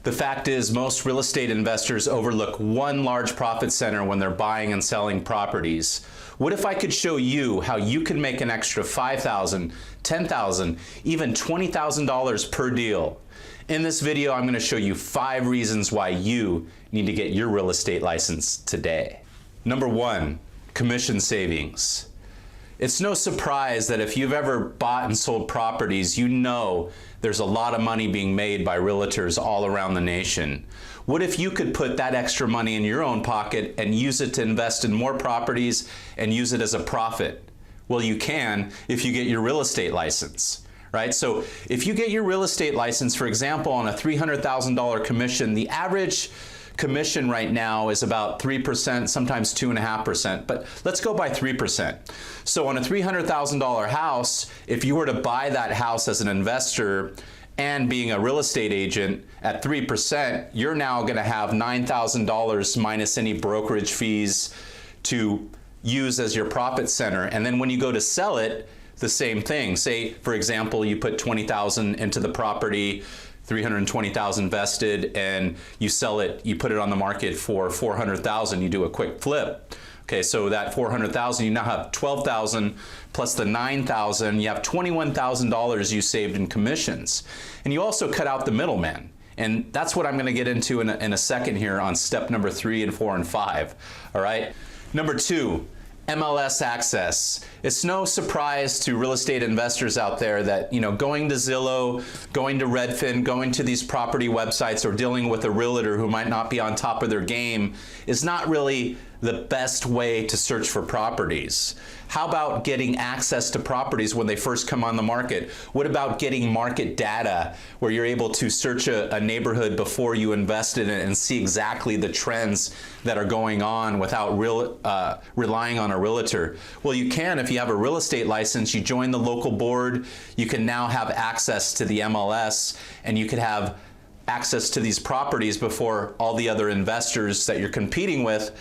The fact is, most real estate investors overlook one large profit center when they're buying and selling properties. What if I could show you how you can make an extra $5,000, $10,000, even $20,000 per deal? In this video, I'm going to show you 5 reasons why you need to get your real estate license today. Number 1, commission savings. It's no surprise that if you've ever bought and sold properties, you know there's a lot of money being made by realtors all around the nation. What if you could put that extra money in your own pocket and use it to invest in more properties and use it as a profit? Well, you can if you get your real estate license, right? So if you get your real estate license, for example, on a $300,000 commission, the average commission right now is about 3%, sometimes 2.5%, but let's go by 3%. So on a $300,000 house, if you were to buy that house as an investor and being a real estate agent at 3%, you're now gonna have $9,000 minus any brokerage fees to use as your profit center. And then when you go to sell it, the same thing. Say, for example, you put $20,000 into the property, $320,000 vested, and you sell it, you put it on the market for $400,000, you do a quick flip. Okay, so that $400,000, you now have $12,000 plus the $9,000, you have $21,000 you saved in commissions. And you also cut out the middleman. And that's what I'm gonna get into in a second here on step number 3 and 4 and 5, all right? Number 2, MLS Access. It's no surprise to real estate investors out there that, going to Zillow, going to Redfin, going to these property websites, or dealing with a realtor who might not be on top of their game is not really the best way to search for properties. How about getting access to properties when they first come on the market? What about getting market data where you're able to search a neighborhood before you invest in it and see exactly the trends that are going on without relying on a realtor? Well, you can if you have a real estate license. You join the local board, you can now have access to the MLS, and you can have access to these properties before all the other investors that you're competing with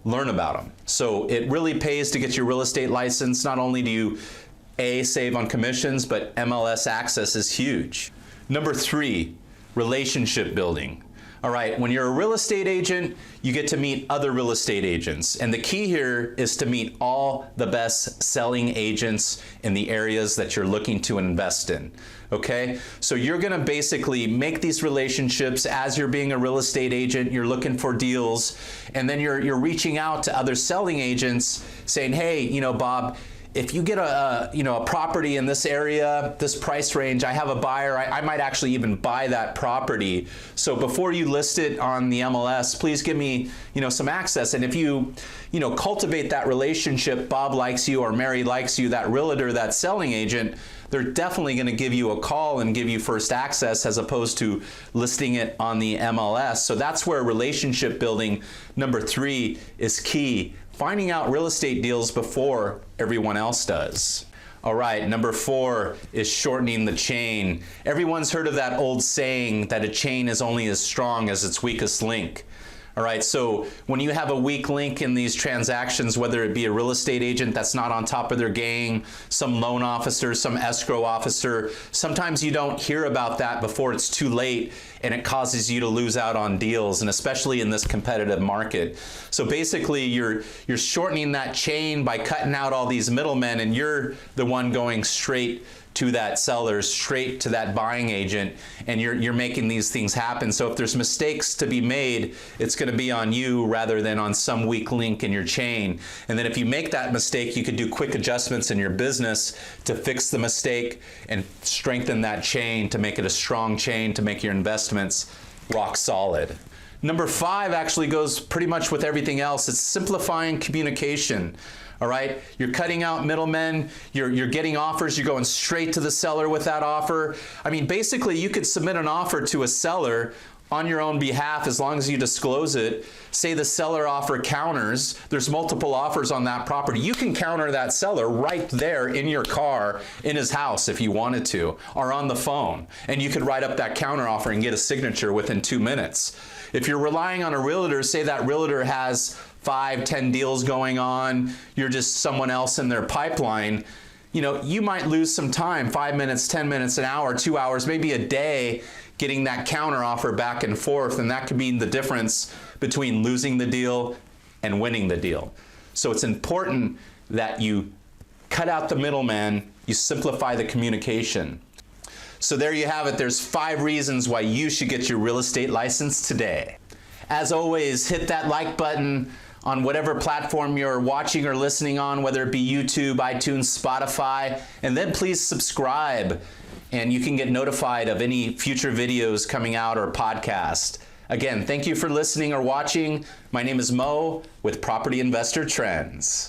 learn about them. So it really pays to get your real estate license. Not only do you save on commissions, but MLS Access is huge. Number 3, relationship building. All right, when you're a real estate agent, you get to meet other real estate agents. And the key here is to meet all the best selling agents in the areas that you're looking to invest in. Okay, so you're gonna basically make these relationships as you're being a real estate agent, you're looking for deals, and then you're reaching out to other selling agents saying, hey, Bob, if you get a property in this area, this price range, I have a buyer, I might actually even buy that property. So before you list it on the MLS, please give me, some access. And if you, cultivate that relationship, Bob likes you or Mary likes you, that realtor, that selling agent, they're definitely going to give you a call and give you first access as opposed to listing it on the MLS. So that's where relationship building, number 3, is key. Finding out real estate deals before everyone else does. All right, number 4 is shortening the chain. Everyone's heard of that old saying that a chain is only as strong as its weakest link. All right, so when you have a weak link in these transactions, whether it be a real estate agent that's not on top of their game, some loan officer, some escrow officer, sometimes you don't hear about that before it's too late, and it causes you to lose out on deals, and especially in this competitive market. So basically, you're shortening that chain by cutting out all these middlemen, and you're the one going straight to that seller, straight to that buying agent, and you're making these things happen. So if there's mistakes to be made, it's gonna be on you rather than on some weak link in your chain. And then if you make that mistake, you could do quick adjustments in your business to fix the mistake and strengthen that chain to make it a strong chain to make your investments rock solid. Number 5 actually goes pretty much with everything else. It's simplifying communication. All right, you're cutting out middlemen, you're getting offers, you're going straight to the seller with that offer. I mean, basically you could submit an offer to a seller on your own behalf as long as you disclose it. Say the seller offer counters, there's multiple offers on that property. You can counter that seller right there in your car, in his house if you wanted to, or on the phone. And you could write up that counter offer and get a signature within 2 minutes. If you're relying on a realtor, say that realtor has 5, 10 deals going on, you're just someone else in their pipeline, you might lose some time, 5 minutes, 10 minutes, an hour, 2 hours, maybe a day, getting that counter offer back and forth, and that could mean the difference between losing the deal and winning the deal. So it's important that you cut out the middleman, you simplify the communication. So there you have it. There's 5 reasons why you should get your real estate license today. As always, hit that like button on whatever platform you're watching or listening on, whether it be YouTube, iTunes, Spotify, and then please subscribe, and you can get notified of any future videos coming out or podcast. Again, thank you for listening or watching. My name is Mo with Property Investor Trends.